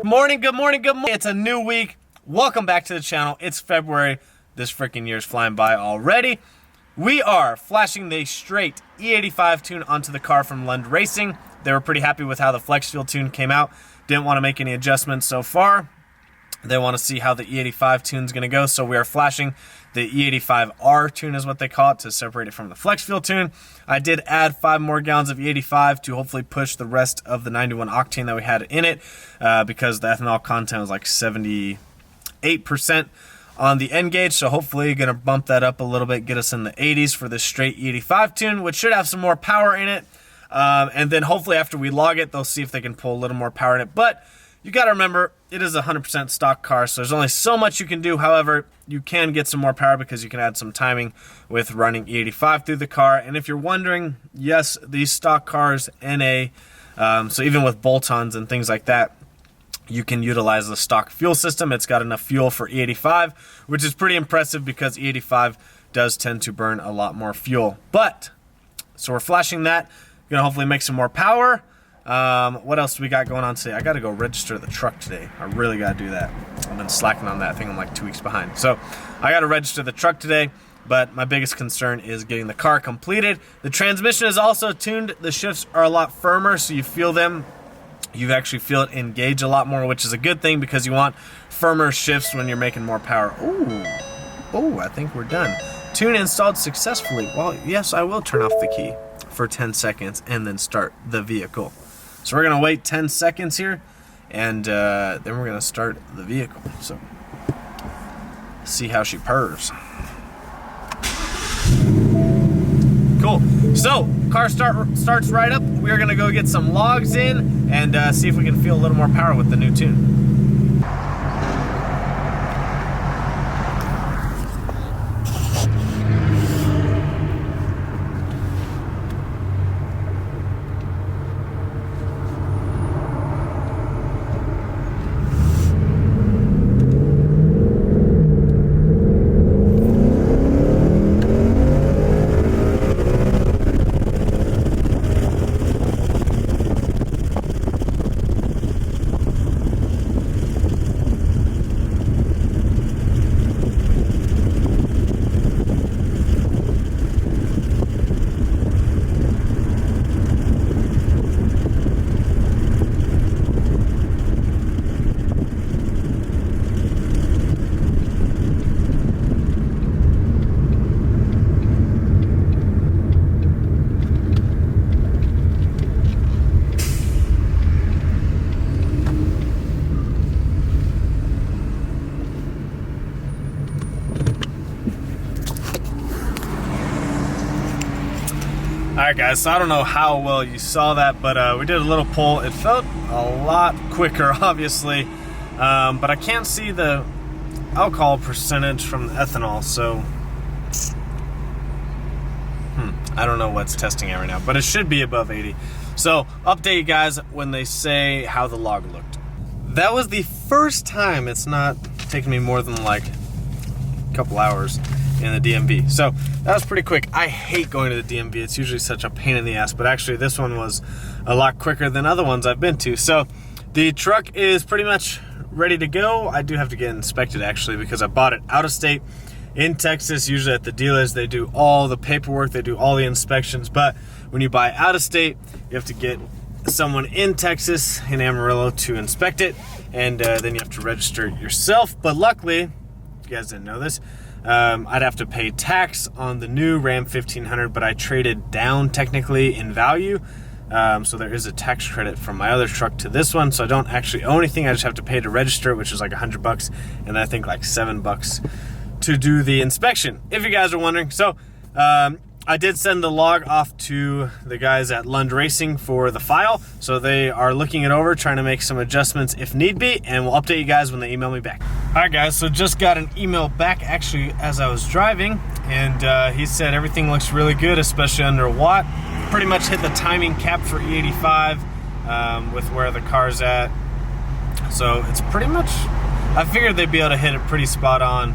Morning, good morning, good morning. It's a new week. Welcome back to the channel. It's February. This freaking year's flying by already. We are flashing the straight E85 tune onto the car from Lund Racing. They were pretty happy with how the flex fuel tune came out. Didn't want to make any adjustments so far. They want to see how the E85 tune is going to go, so we are flashing the E85R tune is what they call it, to separate it from the flex fuel tune. I did add 5 more gallons of E85 to hopefully push the rest of the 91 octane that we had in it, because the ethanol content was like 78% on the end gauge, so hopefully going to bump that up a little bit, get us in the 80s for this straight E85 tune, which should have some more power in it. And then hopefully after we log it, they'll see if they can pull a little more power in it. But you got to remember, it is a 100% stock car, so there's only so much you can do. However, you can get some more power because you can add some timing with running E85 through the car. And if you're wondering, yes, these stock cars, NA, so even with bolt-ons and things like that, you can utilize the stock fuel system. It's got enough fuel for E85, which is pretty impressive because E85 does tend to burn a lot more fuel. But, so we're flashing that. Gonna hopefully make some more power. What else do we got going on today? I gotta go register the truck today. I really gotta do that. I've been slacking on that. I think I'm like 2 weeks behind. So I gotta register the truck today, but my biggest concern is getting the car completed. The transmission is also tuned. The shifts are a lot firmer, so you feel them. You actually feel it engage a lot more, which is a good thing because you want firmer shifts when you're making more power. Oh, I think we're done. Tune installed successfully. Well, yes, I will turn off the key for 10 seconds and then start the vehicle. So we're gonna wait 10 seconds here, and then we're gonna start the vehicle. So see how she purrs. Cool. So car starts right up. We're gonna go get some logs in and see if we can feel a little more power with the new tune. Alright guys, so I don't know how well you saw that, but we did a little pull. It felt a lot quicker, obviously, but I can't see the alcohol percentage from the ethanol, so I don't know what's testing at right now, but it should be above 80. So, update you guys when they say how the log looked. That was the first time it's not taken me more than like a couple hours in the DMV. So that was pretty quick. I hate going to the DMV. It's usually such a pain in the ass, but actually this one was a lot quicker than other ones I've been to. So the truck is pretty much ready to go. I do have to get inspected actually because I bought it out of state in Texas. Usually at the dealers, they do all the paperwork, they do all the inspections, but when you buy out of state, you have to get someone in Texas, in Amarillo, to inspect it, and then you have to register it yourself. But luckily, if you guys didn't know this, I'd have to pay tax on the new Ram 1500, but I traded down technically in value. So there is a tax credit from my other truck to this one, so I don't actually owe anything. I just have to pay to register it, which is like $100, and I think like $7 to do the inspection, if you guys are wondering. So I did send the log off to the guys at Lund Racing for the file, so they are looking it over, trying to make some adjustments if need be, and we'll update you guys when they email me back. All right guys, so just got an email back actually as I was driving, and he said everything looks really good, especially under watt. Pretty much hit the timing cap for E85 with where the car's at. So it's pretty much, I figured they'd be able to hit it pretty spot on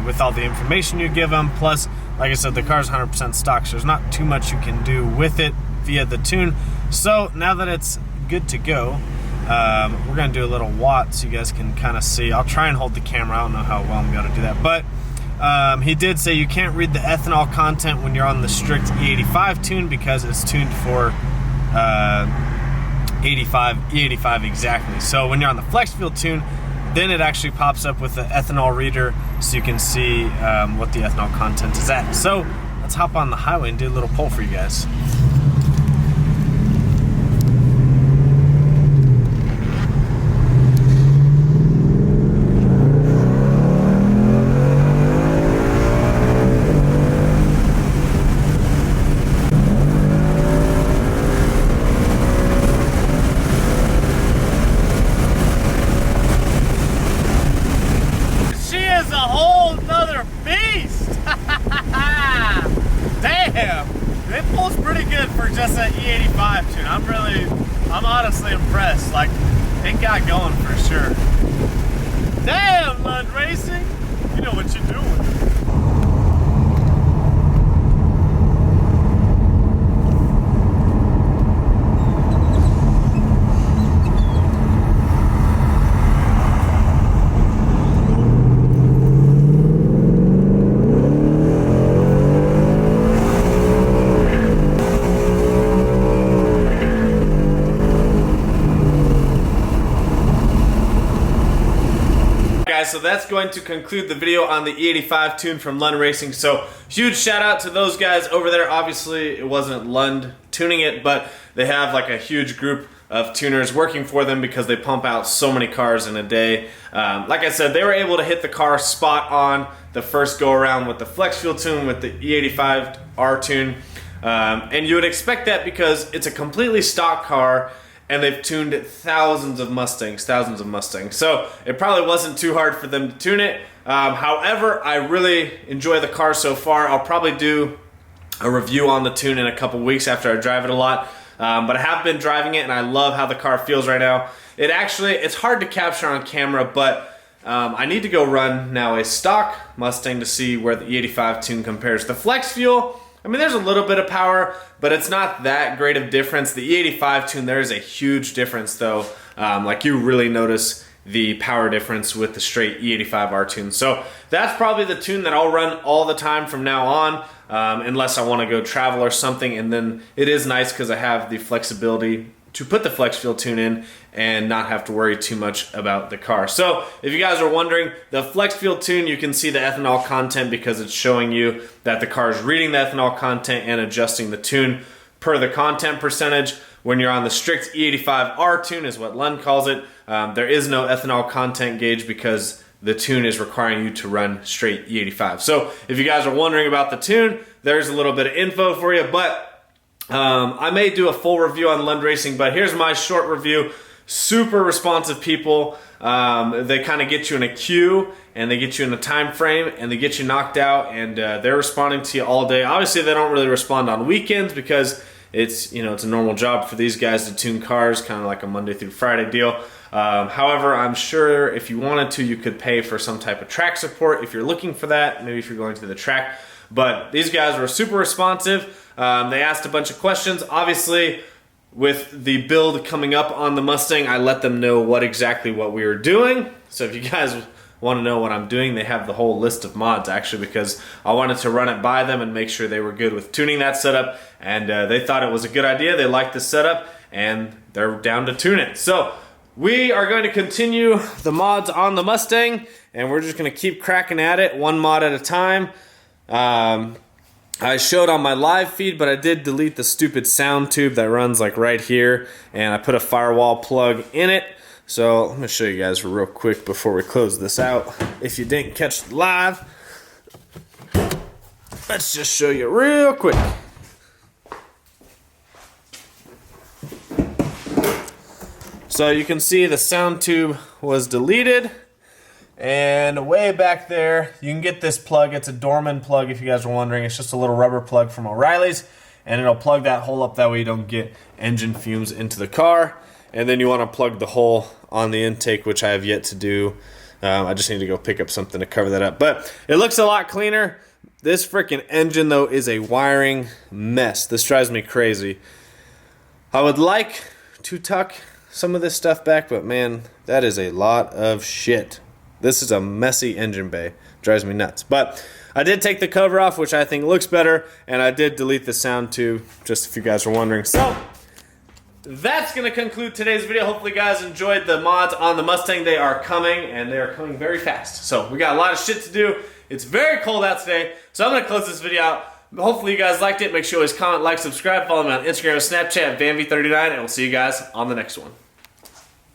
with all the information you give them. Plus, like I said, the car's 100% stock, so there's not too much you can do with it via the tune. So now that it's good to go, we're gonna do a little watt so you guys can kind of see. I'll try and hold the camera. I don't know how well I'm gonna be able to do that, but he did say you can't read the ethanol content when you're on the strict E85 tune because it's tuned for E85 exactly. So when you're on the flex fuel tune, then it actually pops up with the ethanol reader so you can see what the ethanol content is at. So let's hop on the highway and do a little poll for you guys. Damn, it pulls pretty good for just an E85 tune. I'm honestly impressed. Like, it got going for sure. Damn, Lund Racing, you know what you're doing. So that's going to conclude the video on the E85 tune from Lund Racing. So huge shout out to those guys over there. Obviously it wasn't Lund tuning it, but they have like a huge group of tuners working for them because they pump out so many cars in a day. Like I said, they were able to hit the car spot on the first go around with the flex fuel tune, with the E85R tune. And you would expect that because it's a completely stock car and they've tuned thousands of Mustangs. So it probably wasn't too hard for them to tune it. However, I really enjoy the car so far. I'll probably do a review on the tune in a couple weeks after I drive it a lot. But I have been driving it and I love how the car feels right now. It's hard to capture on camera, but I need to go run now a stock Mustang to see where the E85 tune compares. The flex fuel, I mean, there's a little bit of power, but it's not that great of difference. The E85 tune, there is a huge difference though. Like you really notice the power difference with the straight E85R tune. So that's probably the tune that I'll run all the time from now on, unless I want to go travel or something. And then it is nice because I have the flexibility to put the flex fuel tune in and not have to worry too much about the car. So if you guys are wondering, the flex fuel tune, you can see the ethanol content because it's showing you that the car is reading the ethanol content and adjusting the tune per the content percentage. When you're on the strict E85R tune is what Lund calls it, there is no ethanol content gauge because the tune is requiring you to run straight E85. So if you guys are wondering about the tune, there's a little bit of info for you, but I may do a full review on Lund Racing, but here's my short review. Super responsive people. They kind of get you in a queue and they get you in a time frame and they get you knocked out, and they're responding to you all day. Obviously they don't really respond on weekends because it's a normal job for these guys to tune cars, kind of like a Monday through Friday deal. However, I'm sure if you wanted to, you could pay for some type of track support if you're looking for that, maybe if you're going to the track. But these guys were super responsive. They asked a bunch of questions. Obviously, with the build coming up on the Mustang, I let them know what we were doing. So if you guys want to know what I'm doing, they have the whole list of mods actually, because I wanted to run it by them and make sure they were good with tuning that setup. And they thought it was a good idea. They liked the setup and they're down to tune it. So we are going to continue the mods on the Mustang, and we're just going to keep cracking at it one mod at a time. I showed on my live feed, but I did delete the stupid sound tube that runs like right here, and I put a firewall plug in it. So let me show you guys real quick before we close this out. If you didn't catch the live, let's just show you real quick. So you can see the sound tube was deleted. And way back there, you can get this plug. It's a Dorman plug if you guys are wondering. It's just a little rubber plug from O'Reilly's, and it'll plug that hole up. That way you don't get engine fumes into the car. And then you want to plug the hole on the intake, which I have yet to do. I just need to go pick up something to cover that up. But it looks a lot cleaner. This freaking engine, though, is a wiring mess. This drives me crazy. I would like to tuck some of this stuff back, but man, that is a lot of shit. This is a messy engine bay. Drives me nuts. But I did take the cover off, which I think looks better, and I did delete the sound too, just if you guys were wondering. So, that's going to conclude today's video. Hopefully you guys enjoyed the mods on the Mustang. They are coming, and they are coming very fast. So, we got a lot of shit to do. It's very cold out today, so I'm going to close this video out. Hopefully you guys liked it. Make sure you always comment, like, subscribe, follow me on Instagram and Snapchat, VanV39, and we'll see you guys on the next one.